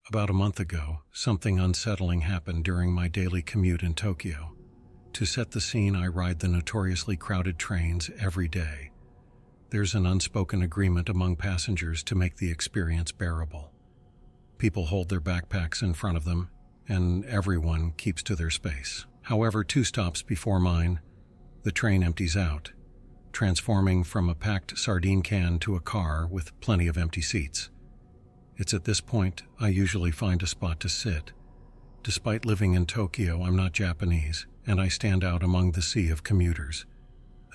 About a month ago, something unsettling happened during my daily commute in Tokyo. To set the scene, I ride the notoriously crowded trains every day. There's an unspoken agreement among passengers to make the experience bearable. People hold their backpacks in front of them, and everyone keeps to their space. However, 2 stops before mine, the train empties out, transforming from a packed sardine can to a car with plenty of empty seats. It's at this point I usually find a spot to sit. Despite living in Tokyo, I'm not Japanese, and I stand out among the sea of commuters,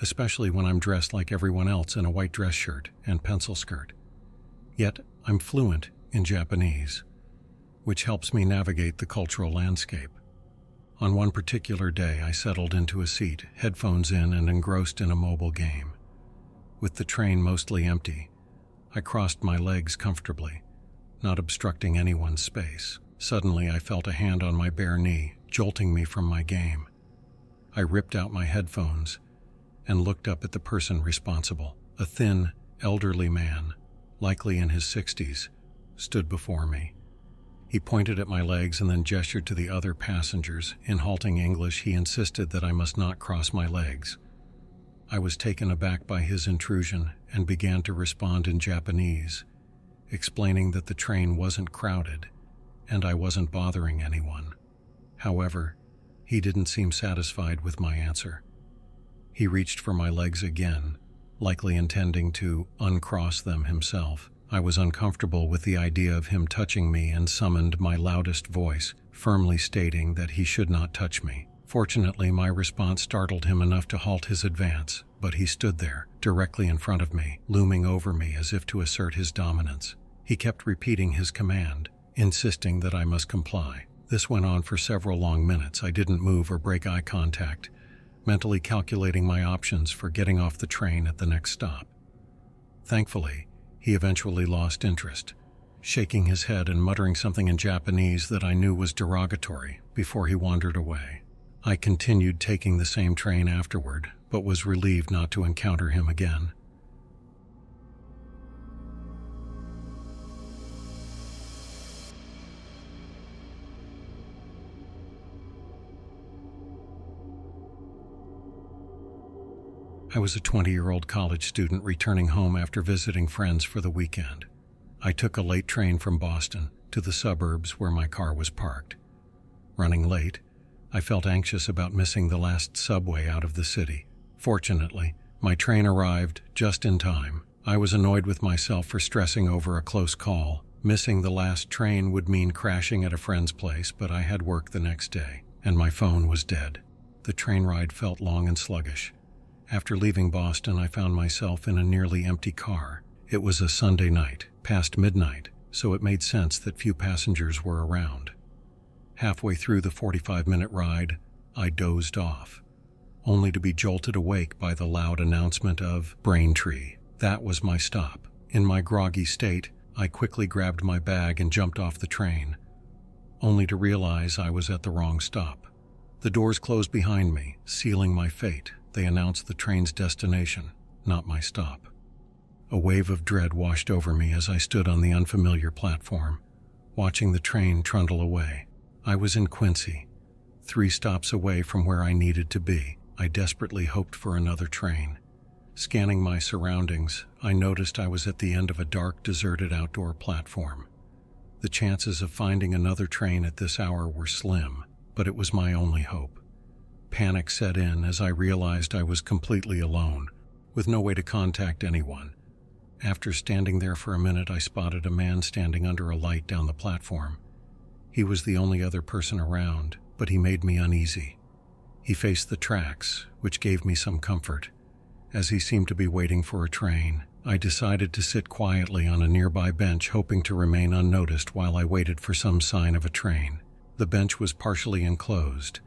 especially when I'm dressed like everyone else in a white dress shirt and pencil skirt. Yet, I'm fluent in Japanese, which helps me navigate the cultural landscape. On one particular day, I settled into a seat, headphones in and engrossed in a mobile game. With the train mostly empty, I crossed my legs comfortably, not obstructing anyone's space. Suddenly, I felt a hand on my bare knee, jolting me from my game. I ripped out my headphones and looked up at the person responsible. A thin, elderly man, likely in his 60s, stood before me. He pointed at my legs and then gestured to the other passengers. In halting English, he insisted that I must not cross my legs. I was taken aback by his intrusion and began to respond in Japanese, explaining that the train wasn't crowded and I wasn't bothering anyone. However, he didn't seem satisfied with my answer. He reached for my legs again, likely intending to uncross them himself. I was uncomfortable with the idea of him touching me and summoned my loudest voice, firmly stating that he should not touch me. Fortunately, my response startled him enough to halt his advance, but he stood there, directly in front of me, looming over me as if to assert his dominance. He kept repeating his command, insisting that I must comply. This went on for several long minutes. I didn't move or break eye contact, mentally calculating my options for getting off the train at the next stop. Thankfully, he eventually lost interest, shaking his head and muttering something in Japanese that I knew was derogatory before he wandered away. I continued taking the same train afterward, but was relieved not to encounter him again. I was a 20-year-old college student returning home after visiting friends for the weekend. I took a late train from Boston to the suburbs where my car was parked. Running late, I felt anxious about missing the last subway out of the city. Fortunately, my train arrived just in time. I was annoyed with myself for stressing over a close call. Missing the last train would mean crashing at a friend's place, but I had work the next day, and my phone was dead. The train ride felt long and sluggish. After leaving Boston, I found myself in a nearly empty car. It was a Sunday night, past midnight, so it made sense that few passengers were around. Halfway through the 45-minute ride, I dozed off, only to be jolted awake by the loud announcement of Braintree. That was my stop. In my groggy state, I quickly grabbed my bag and jumped off the train, only to realize I was at the wrong stop. The doors closed behind me, sealing my fate. They announced the train's destination, not my stop. A wave of dread washed over me as I stood on the unfamiliar platform, watching the train trundle away. I was in Quincy, 3 stops away from where I needed to be. I desperately hoped for another train. Scanning my surroundings, I noticed I was at the end of a dark, deserted outdoor platform. The chances of finding another train at this hour were slim, but it was my only hope. Panic set in as I realized I was completely alone, with no way to contact anyone. After standing there for a minute, I spotted a man standing under a light down the platform. He was the only other person around, but he made me uneasy. He faced the tracks, which gave me some comfort. As he seemed to be waiting for a train, I decided to sit quietly on a nearby bench, hoping to remain unnoticed while I waited for some sign of a train. The bench was partially enclosed,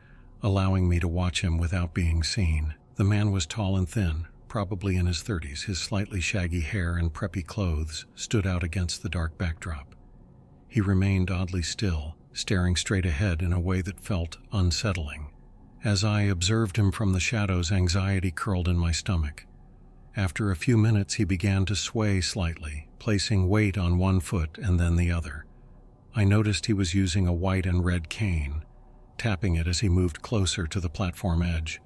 allowing me to watch him without being seen. The man was tall and thin, probably in his 30s. His slightly shaggy hair and preppy clothes stood out against the dark backdrop. He remained oddly still, staring straight ahead in a way that felt unsettling. As I observed him from the shadows, anxiety curled in my stomach. After a few minutes, he began to sway slightly, placing weight on one foot and then the other. I noticed he was using a white and red cane, tapping it as he moved closer to the platform edge.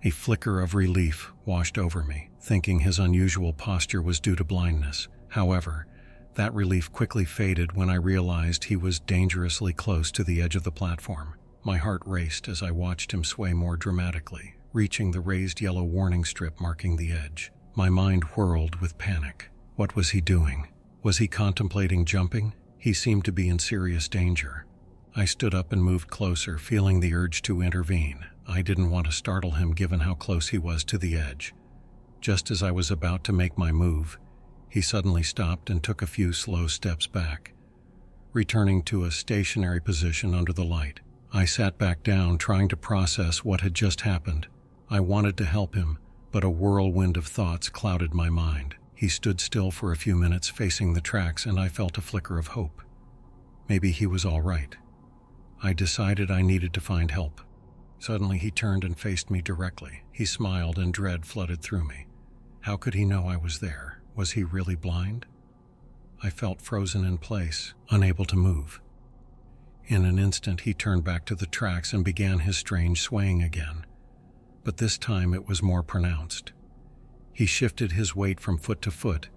A flicker of relief washed over me, thinking his unusual posture was due to blindness. However, that relief quickly faded when I realized he was dangerously close to the edge of the platform. My heart raced as I watched him sway more dramatically, reaching the raised yellow warning strip marking the edge. My mind whirled with panic. What was he doing? Was he contemplating jumping? He seemed to be in serious danger. I stood up and moved closer, feeling the urge to intervene. I didn't want to startle him given how close he was to the edge. Just as I was about to make my move, he suddenly stopped and took a few slow steps back, returning to a stationary position under the light. I sat back down, trying to process what had just happened. I wanted to help him, but a whirlwind of thoughts clouded my mind. He stood still for a few minutes facing the tracks, and I felt a flicker of hope. Maybe he was all right. I decided I needed to find help. Suddenly he turned and faced me directly. He smiled and dread flooded through me. How could he know I was there? Was he really blind? I felt frozen in place, unable to move. In an instant he turned back to the tracks and began his strange swaying again. But this time it was more pronounced. He shifted his weight from foot to foot,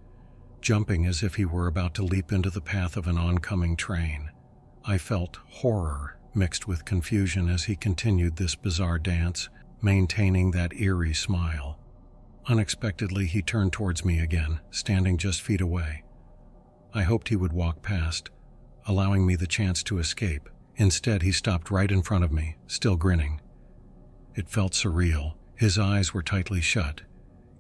jumping as if he were about to leap into the path of an oncoming train. I felt horror mixed with confusion as he continued this bizarre dance, maintaining that eerie smile. Unexpectedly, he turned towards me again, standing just feet away. I hoped he would walk past, allowing me the chance to escape. Instead, he stopped right in front of me, still grinning. It felt surreal. His eyes were tightly shut,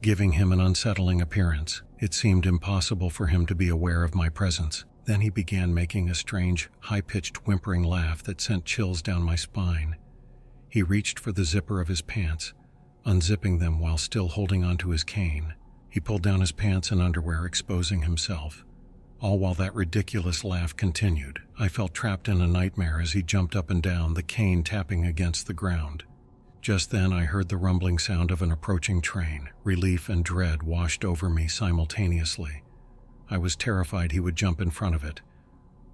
giving him an unsettling appearance. It seemed impossible for him to be aware of my presence. Then he began making a strange, high-pitched whimpering laugh that sent chills down my spine. He reached for the zipper of his pants, unzipping them while still holding onto his cane. He pulled down his pants and underwear, exposing himself. All while that ridiculous laugh continued. I felt trapped in a nightmare as he jumped up and down, the cane tapping against the ground. Just then I heard the rumbling sound of an approaching train. Relief and dread washed over me simultaneously. I was terrified he would jump in front of it,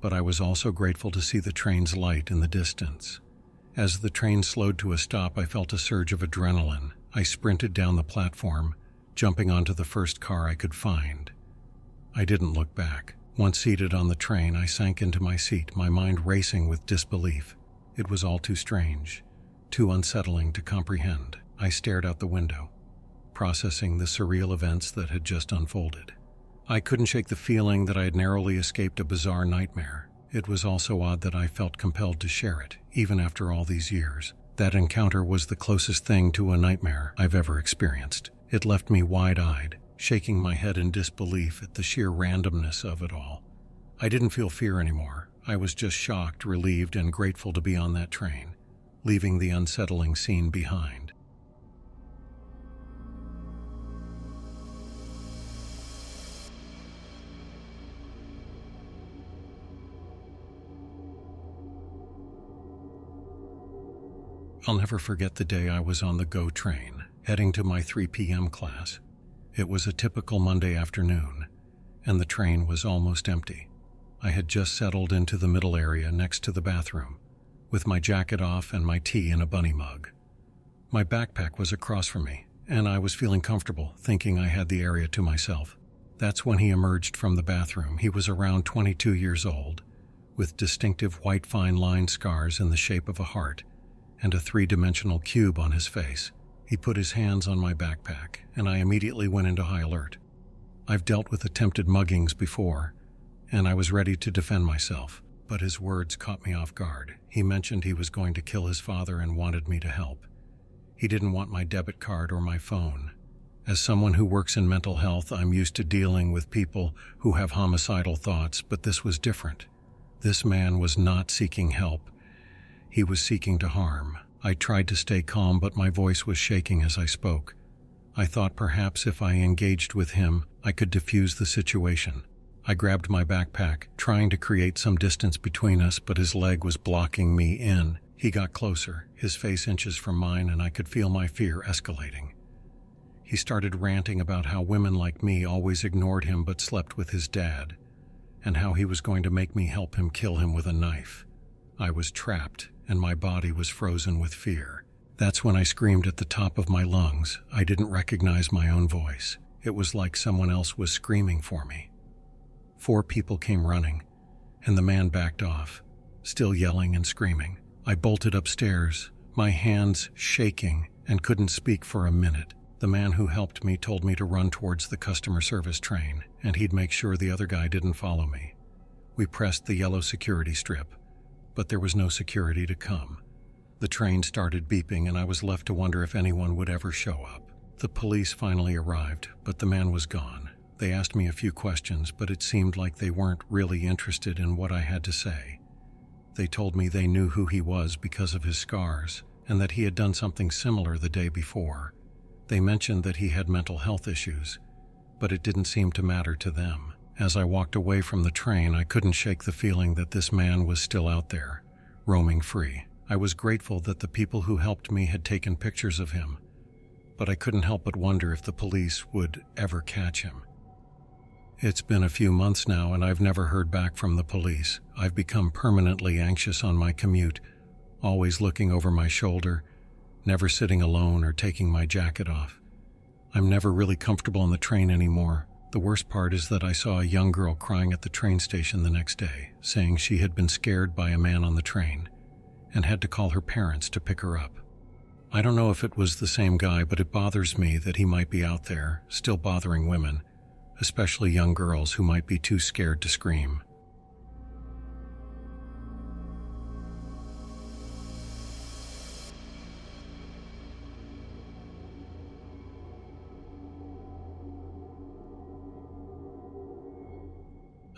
but I was also grateful to see the train's light in the distance. As the train slowed to a stop, I felt a surge of adrenaline. I sprinted down the platform, jumping onto the first car I could find. I didn't look back. Once seated on the train, I sank into my seat, my mind racing with disbelief. It was all too strange, too unsettling to comprehend. I stared out the window, processing the surreal events that had just unfolded. I couldn't shake the feeling that I had narrowly escaped a bizarre nightmare. It was also odd that I felt compelled to share it, even after all these years. That encounter was the closest thing to a nightmare I've ever experienced. It left me wide-eyed, shaking my head in disbelief at the sheer randomness of it all. I didn't feel fear anymore. I was just shocked, relieved, and grateful to be on that train, leaving the unsettling scene behind. I'll never forget the day I was on the GO train, heading to my 3 p.m. class. It was a typical Monday afternoon, and the train was almost empty. I had just settled into the middle area next to the bathroom, with my jacket off and my tea in a bunny mug. My backpack was across from me, and I was feeling comfortable, thinking I had the area to myself. That's when he emerged from the bathroom. He was around 22 years old, with distinctive white fine line scars in the shape of a heart, and a 3-dimensional cube on his face. He put his hands on my backpack, and I immediately went into high alert. I've dealt with attempted muggings before, and I was ready to defend myself, but his words caught me off guard. He mentioned he was going to kill his father and wanted me to help. He didn't want my debit card or my phone. As someone who works in mental health, I'm used to dealing with people who have homicidal thoughts, but this was different. This man was not seeking help. He was seeking to harm. I tried to stay calm, but my voice was shaking as I spoke. I thought perhaps if I engaged with him, I could defuse the situation. I grabbed my backpack, trying to create some distance between us, but his leg was blocking me in. He got closer, his face inches from mine, and I could feel my fear escalating. He started ranting about how women like me always ignored him but slept with his dad. and how he was going to make me help him kill him with a knife. I was trapped, and my body was frozen with fear. That's when I screamed at the top of my lungs. I didn't recognize my own voice. It was like someone else was screaming for me. 4 people came running, and the man backed off, still yelling and screaming. I bolted upstairs, my hands shaking, and couldn't speak for a minute. The man who helped me told me to run towards the customer service train, and he'd make sure the other guy didn't follow me. We pressed the yellow security strip, but there was no security to come. The train started beeping, and I was left to wonder if anyone would ever show up. The police finally arrived, but the man was gone. They asked me a few questions, but it seemed like they weren't really interested in what I had to say. They told me they knew who he was because of his scars, and that he had done something similar the day before. They mentioned that he had mental health issues, but it didn't seem to matter to them. As I walked away from the train, I couldn't shake the feeling that this man was still out there, roaming free. I was grateful that the people who helped me had taken pictures of him, but I couldn't help but wonder if the police would ever catch him. It's been a few months now, and I've never heard back from the police. I've become permanently anxious on my commute, always looking over my shoulder, never sitting alone or taking my jacket off. I'm never really comfortable on the train anymore. The worst part is that I saw a young girl crying at the train station the next day, saying she had been scared by a man on the train and had to call her parents to pick her up. I don't know if it was the same guy, but it bothers me that he might be out there, still bothering women, especially young girls who might be too scared to scream.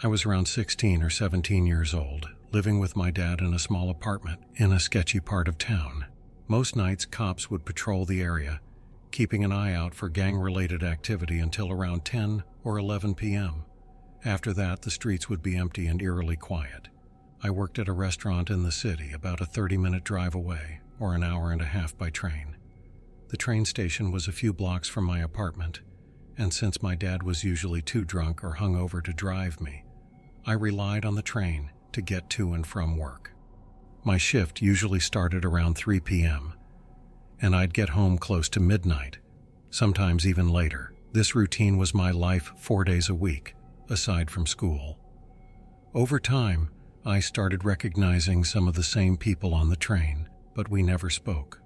I was around 16 or 17 years old, living with my dad in a small apartment in a sketchy part of town. Most nights, cops would patrol the area, keeping an eye out for gang-related activity until around 10 or 11 p.m. After that, the streets would be empty and eerily quiet. I worked at a restaurant in the city, about a 30-minute drive away, or an hour and a half by train. The train station was a few blocks from my apartment, and since my dad was usually too drunk or hungover to drive me, I relied on the train to get to and from work. My shift usually started around 3 p.m., and I'd get home close to midnight, sometimes even later. This routine was my life 4 days a week, aside from school. Over time, I started recognizing some of the same people on the train, but we never spoke.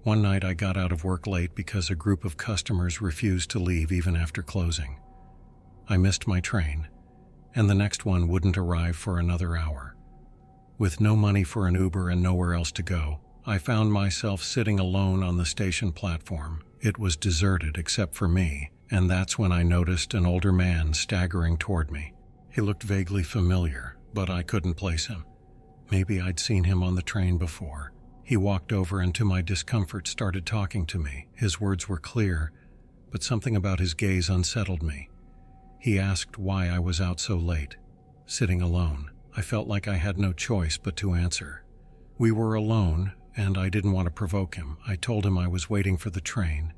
One night I got out of work late because a group of customers refused to leave even after closing. I missed my train, and the next one wouldn't arrive for another hour. With no money for an Uber and nowhere else to go, I found myself sitting alone on the station platform. It was deserted except for me, and that's when I noticed an older man staggering toward me. He looked vaguely familiar, but I couldn't place him. Maybe I'd seen him on the train before. He walked over and to my discomfort started talking to me. His words were clear, but something about his gaze unsettled me. He asked why I was out so late, sitting alone. I felt like I had no choice but to answer. We were alone, and I didn't want to provoke him. I told him I was waiting for the train,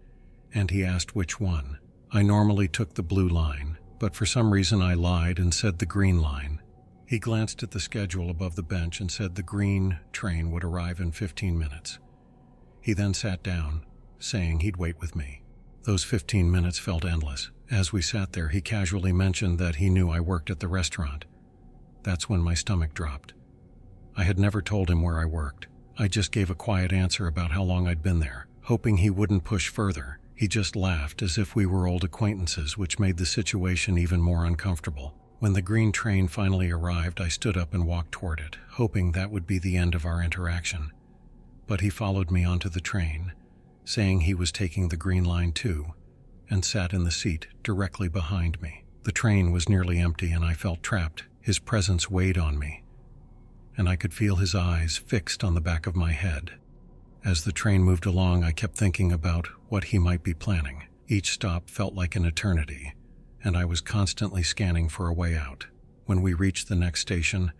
and he asked which one. I normally took the blue line, but for some reason I lied and said the green line. He glanced at the schedule above the bench and said the green train would arrive in 15 minutes. He then sat down, saying he'd wait with me. Those 15 minutes felt endless. As we sat there, he casually mentioned that he knew I worked at the restaurant. That's when my stomach dropped. I had never told him where I worked. I just gave a quiet answer about how long I'd been there, hoping he wouldn't push further. He just laughed as if we were old acquaintances, which made the situation even more uncomfortable. When the green train finally arrived, I stood up and walked toward it, hoping that would be the end of our interaction. But he followed me onto the train, saying he was taking the green line too, and sat in the seat directly behind me. The train was nearly empty and I felt trapped. His presence weighed on me, and I could feel his eyes fixed on the back of my head. As the train moved along, I kept thinking about what he might be planning. Each stop felt like an eternity, and I was constantly scanning for a way out. When we reached the next station,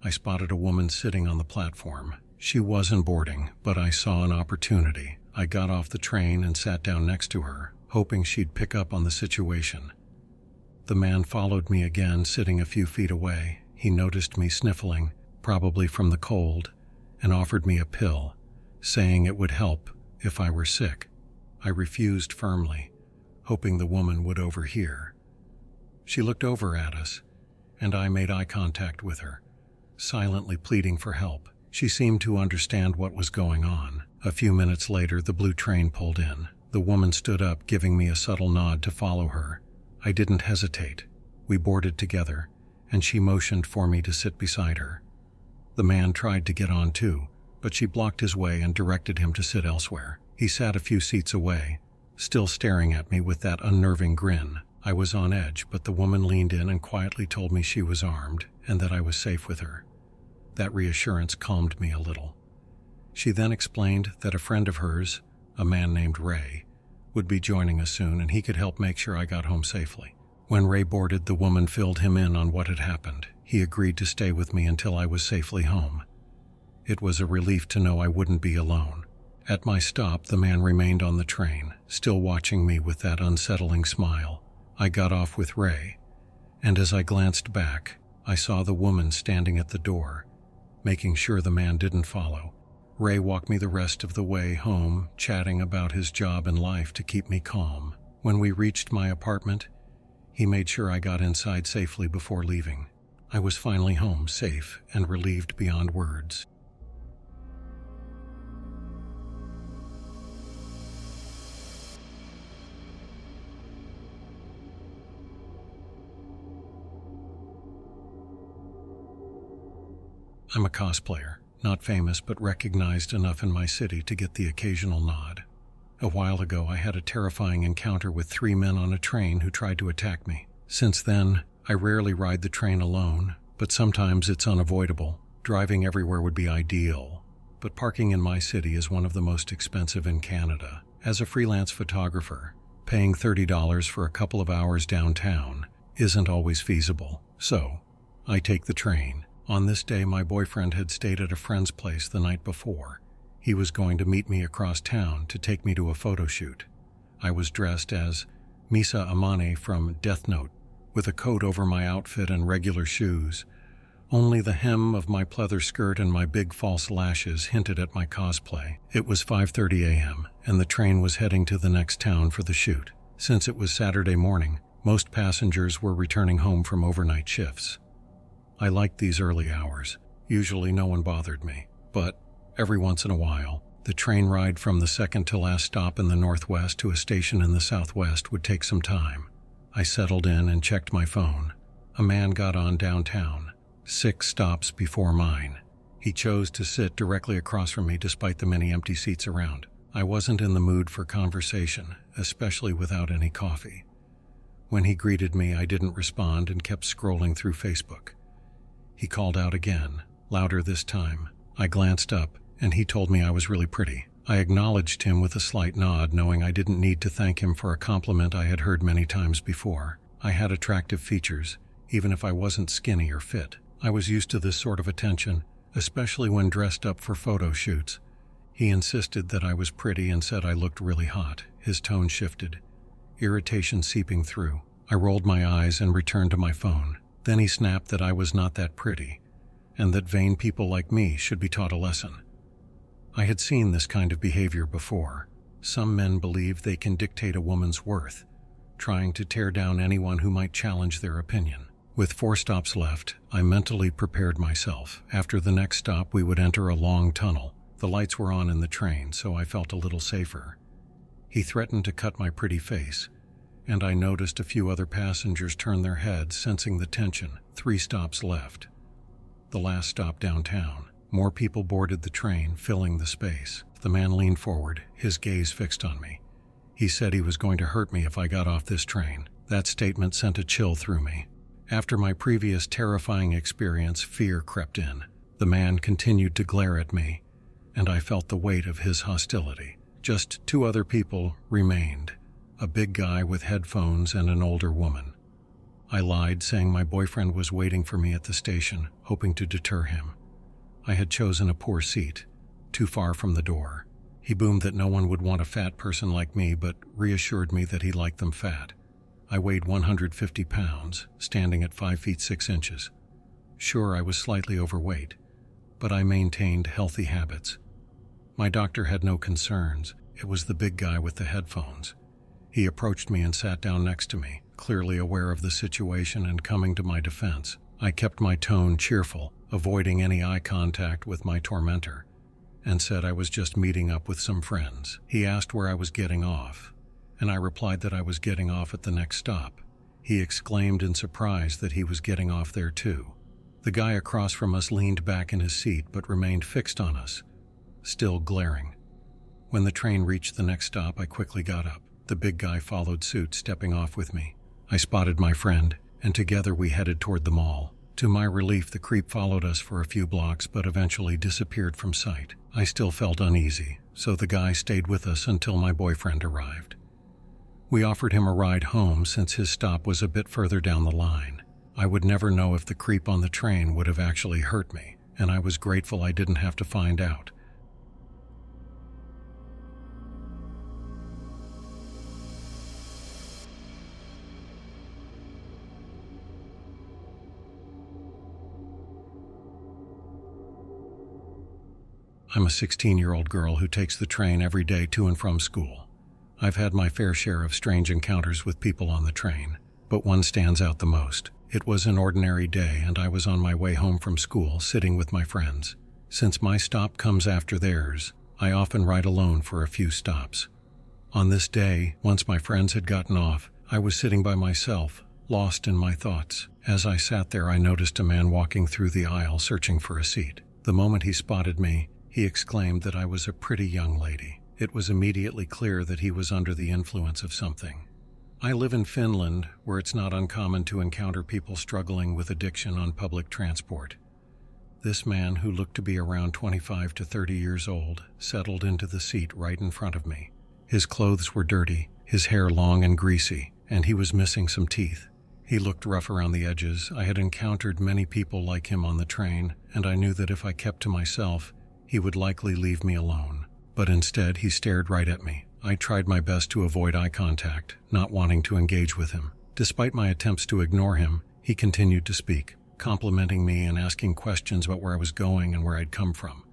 I spotted a woman sitting on the platform. She wasn't boarding, but I saw an opportunity. I got off the train and sat down next to her, hoping she'd pick up on the situation. The man followed me again, sitting a few feet away. He noticed me sniffling, probably from the cold, and offered me a pill, saying it would help if I were sick. I refused firmly, hoping the woman would overhear. She looked over at us, and I made eye contact with her, silently pleading for help. She seemed to understand what was going on. A few minutes later, the blue train pulled in. The woman stood up, giving me a subtle nod to follow her. I didn't hesitate. We boarded together, and she motioned for me to sit beside her. The man tried to get on too, but she blocked his way and directed him to sit elsewhere. He sat a few seats away, still staring at me with that unnerving grin. I was on edge, but the woman leaned in and quietly told me she was armed and that I was safe with her. That reassurance calmed me a little. She then explained that a friend of hers, a man named Ray, would be joining us soon and he could help make sure I got home safely. When Ray boarded, the woman filled him in on what had happened. He agreed to stay with me until I was safely home. It was a relief to know I wouldn't be alone. At my stop, the man remained on the train, still watching me with that unsettling smile. I got off with Ray, and as I glanced back, I saw the woman standing at the door, making sure the man didn't follow. Ray walked me the rest of the way home, chatting about his job and life to keep me calm. When we reached my apartment, he made sure I got inside safely before leaving. I was finally home, safe and relieved beyond words. I'm a cosplayer, not famous but recognized enough in my city to get the occasional nod. A while ago, I had a terrifying encounter with 3 men on a train who tried to attack me. Since then, I rarely ride the train alone, but sometimes it's unavoidable. Driving everywhere would be ideal, but parking in my city is one of the most expensive in Canada. As a freelance photographer, paying $30 for a couple of hours downtown isn't always feasible, so I take the train. On this day, my boyfriend had stayed at a friend's place the night before. He was going to meet me across town to take me to a photo shoot. I was dressed as Misa Amane from Death Note, with a coat over my outfit and regular shoes. Only the hem of my pleather skirt and my big false lashes hinted at my cosplay. It was 5:30 a.m., and the train was heading to the next town for the shoot. Since it was Saturday morning, most passengers were returning home from overnight shifts. I liked these early hours. Usually no one bothered me, but every once in a while, the train ride from the second to last stop in the northwest to a station in the southwest would take some time. I settled in and checked my phone. A man got on downtown, 6 stops before mine. He chose to sit directly across from me despite the many empty seats around. I wasn't in the mood for conversation, especially without any coffee. When he greeted me, I didn't respond and kept scrolling through Facebook. He called out again, louder this time. I glanced up, and he told me I was really pretty. I acknowledged him with a slight nod, knowing I didn't need to thank him for a compliment I had heard many times before. I had attractive features, even if I wasn't skinny or fit. I was used to this sort of attention, especially when dressed up for photo shoots. He insisted that I was pretty and said I looked really hot. His tone shifted, irritation seeping through. I rolled my eyes and returned to my phone. Then he snapped that I was not that pretty, and that vain people like me should be taught a lesson. I had seen this kind of behavior before. Some men believe they can dictate a woman's worth, trying to tear down anyone who might challenge their opinion. With 4 stops left, I mentally prepared myself. After the next stop, we would enter a long tunnel. The lights were on in the train, so I felt a little safer. He threatened to cut my pretty face, and I noticed a few other passengers turn their heads, sensing the tension. 3 stops left. The last stop downtown. More people boarded the train, filling the space. The man leaned forward, his gaze fixed on me. He said he was going to hurt me if I got off this train. That statement sent a chill through me. After my previous terrifying experience, fear crept in. The man continued to glare at me, and I felt the weight of his hostility. Just 2 other people remained. A big guy with headphones and an older woman. I lied, saying my boyfriend was waiting for me at the station, hoping to deter him. I had chosen a poor seat, too far from the door. He boomed that no one would want a fat person like me, but reassured me that he liked them fat. I weighed 150 pounds, standing at 5 feet 6 inches. Sure, I was slightly overweight, but I maintained healthy habits. My doctor had no concerns. It was the big guy with the headphones. He approached me and sat down next to me, clearly aware of the situation and coming to my defense. I kept my tone cheerful, avoiding any eye contact with my tormentor, and said I was just meeting up with some friends. He asked where I was getting off, and I replied that I was getting off at the next stop. He exclaimed in surprise that he was getting off there too. The guy across from us leaned back in his seat but remained fixed on us, still glaring. When the train reached the next stop, I quickly got up. The big guy followed suit, stepping off with me. I spotted my friend, and together we headed toward the mall. To my relief, the creep followed us for a few blocks but eventually disappeared from sight. I still felt uneasy, so the guy stayed with us until my boyfriend arrived. We offered him a ride home since his stop was a bit further down the line. I would never know if the creep on the train would have actually hurt me, and I was grateful I didn't have to find out. I'm a 16-year-old girl who takes the train every day to and from school. I've had my fair share of strange encounters with people on the train, but one stands out the most. It was an ordinary day, and I was on my way home from school, sitting with my friends. Since my stop comes after theirs, I often ride alone for a few stops. On this day, once my friends had gotten off, I was sitting by myself, lost in my thoughts. As I sat there, I noticed a man walking through the aisle searching for a seat. The moment he spotted me, he exclaimed that I was a pretty young lady. It was immediately clear that he was under the influence of something. I live in Finland, where it's not uncommon to encounter people struggling with addiction on public transport. This man, who looked to be around 25 to 30 years old, settled into the seat right in front of me. His clothes were dirty, his hair long and greasy, and he was missing some teeth. He looked rough around the edges. I had encountered many people like him on the train, and I knew that if I kept to myself, he would likely leave me alone. But instead, he stared right at me. I tried my best to avoid eye contact, not wanting to engage with him. Despite my attempts to ignore him, he continued to speak, complimenting me and asking questions about where I was going and where I'd come from.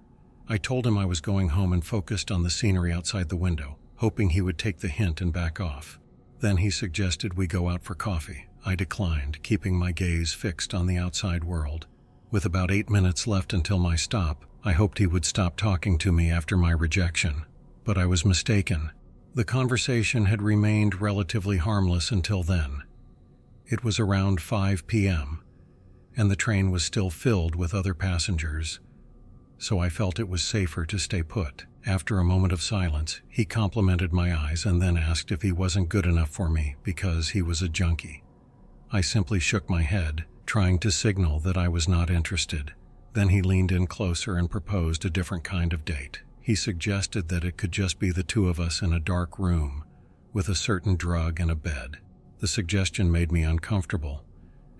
I told him I was going home and focused on the scenery outside the window, hoping he would take the hint and back off. Then he suggested we go out for coffee. I declined, keeping my gaze fixed on the outside world. With about 8 minutes left until my stop, I hoped he would stop talking to me after my rejection, but I was mistaken. The conversation had remained relatively harmless until then. It was around 5 p.m., and the train was still filled with other passengers, so I felt it was safer to stay put. After a moment of silence, he complimented my eyes and then asked if he wasn't good enough for me because he was a junkie. I simply shook my head, trying to signal that I was not interested. Then he leaned in closer and proposed a different kind of date. He suggested that it could just be the two of us in a dark room, with a certain drug and a bed. The suggestion made me uncomfortable,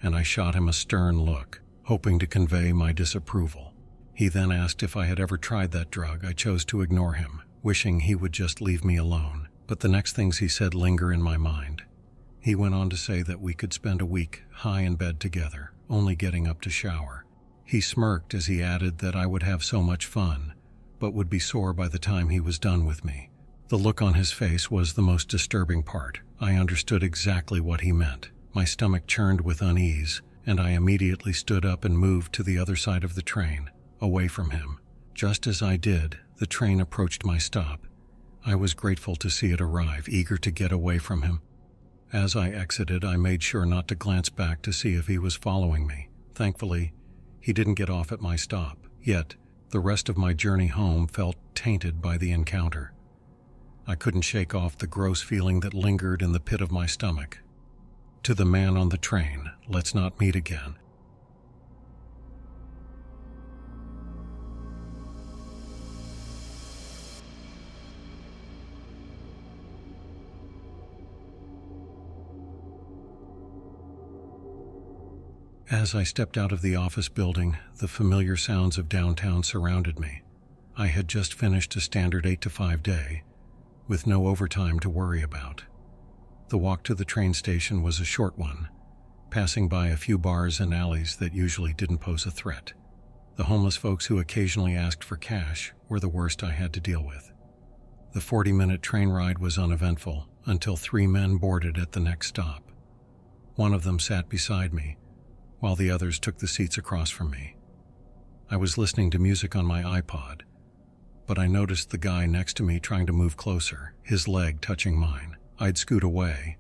and I shot him a stern look, hoping to convey my disapproval. He then asked if I had ever tried that drug. I chose to ignore him, wishing he would just leave me alone. But the next things he said linger in my mind. He went on to say that we could spend a week high in bed together, only getting up to shower. He smirked as he added that I would have so much fun, but would be sore by the time he was done with me. The look on his face was the most disturbing part. I understood exactly what he meant. My stomach churned with unease, and I immediately stood up and moved to the other side of the train, away from him. Just as I did, the train approached my stop. I was grateful to see it arrive, eager to get away from him. As I exited, I made sure not to glance back to see if he was following me. Thankfully, he didn't get off at my stop, yet the rest of my journey home felt tainted by the encounter. I couldn't shake off the gross feeling that lingered in the pit of my stomach. To the man on the train, let's not meet again. As I stepped out of the office building, the familiar sounds of downtown surrounded me. I had just finished a standard 8 to 5 day, with no overtime to worry about. The walk to the train station was a short one, passing by a few bars and alleys that usually didn't pose a threat. The homeless folks who occasionally asked for cash were the worst I had to deal with. The 40-minute train ride was uneventful until 3 men boarded at the next stop. One of them sat beside me, while the others took the seats across from me. I was listening to music on my iPod, but I noticed the guy next to me trying to move closer, his leg touching mine. I'd scoot away,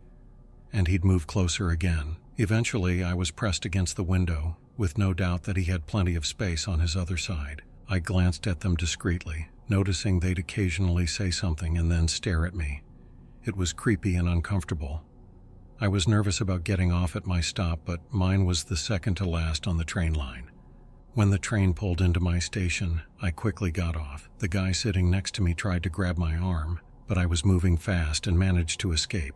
and he'd move closer again. Eventually, I was pressed against the window, with no doubt that he had plenty of space on his other side. I glanced at them discreetly, noticing they'd occasionally say something and then stare at me. It was creepy and uncomfortable. I was nervous about getting off at my stop, but mine was the second to last on the train line. When the train pulled into my station, I quickly got off. The guy sitting next to me tried to grab my arm, but I was moving fast and managed to escape.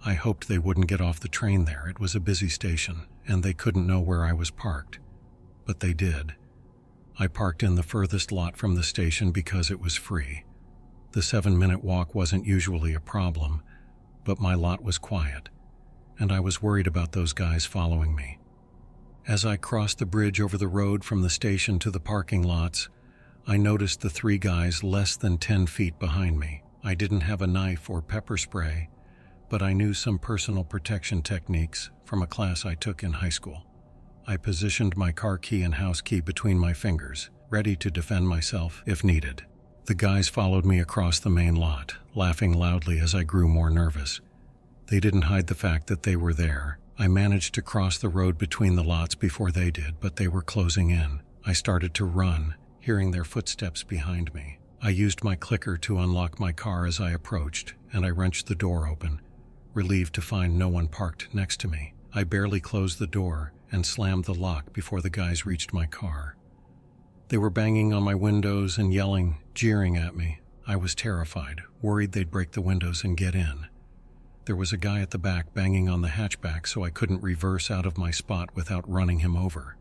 I hoped they wouldn't get off the train there. It was a busy station, and they couldn't know where I was parked. But they did. I parked in the furthest lot from the station because it was free. The 7-minute walk wasn't usually a problem, but my lot was quiet, and I was worried about those guys following me. As I crossed the bridge over the road from the station to the parking lots, I noticed the 3 guys less than 10 feet behind me. I didn't have a knife or pepper spray, but I knew some personal protection techniques from a class I took in high school. I positioned my car key and house key between my fingers, ready to defend myself if needed. The guys followed me across the main lot, laughing loudly as I grew more nervous. They didn't hide the fact that they were there. I managed to cross the road between the lots before they did, but they were closing in. I started to run, hearing their footsteps behind me. I used my clicker to unlock my car as I approached, and I wrenched the door open, relieved to find no one parked next to me. I barely closed the door and slammed the lock before the guys reached my car. They were banging on my windows and yelling, jeering at me. I was terrified, worried they'd break the windows and get in. There was a guy at the back banging on the hatchback, so I couldn't reverse out of my spot without running him over.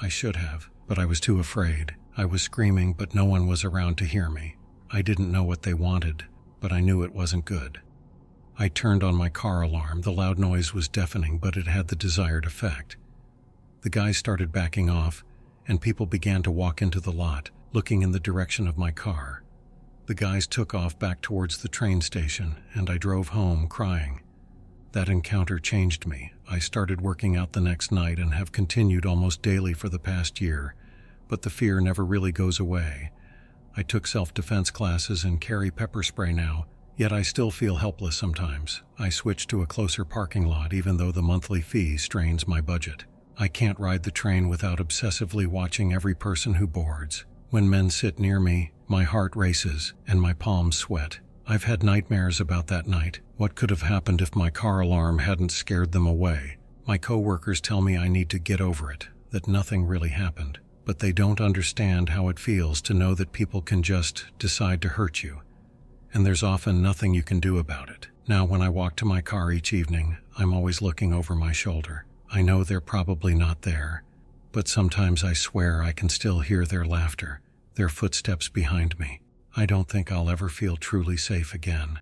I should have, but I was too afraid. I was screaming, but no one was around to hear me. I didn't know what they wanted, but I knew it wasn't good. I turned on my car alarm. The loud noise was deafening, but it had the desired effect. The guys started backing off, and people began to walk into the lot, looking in the direction of my car. The guys took off back towards the train station, and I drove home crying. That encounter changed me. I started working out the next night and have continued almost daily for the past year, but the fear never really goes away. I took self-defense classes and carry pepper spray now, yet I still feel helpless sometimes. I switched to a closer parking lot even though the monthly fee strains my budget. I can't ride the train without obsessively watching every person who boards. When men sit near me, my heart races and my palms sweat. I've had nightmares about that night. What could have happened if my car alarm hadn't scared them away? My coworkers tell me I need to get over it, that nothing really happened. But they don't understand how it feels to know that people can just decide to hurt you, and there's often nothing you can do about it. Now, when I walk to my car each evening, I'm always looking over my shoulder. I know they're probably not there, but sometimes I swear I can still hear their laughter, their footsteps behind me. I don't think I'll ever feel truly safe again.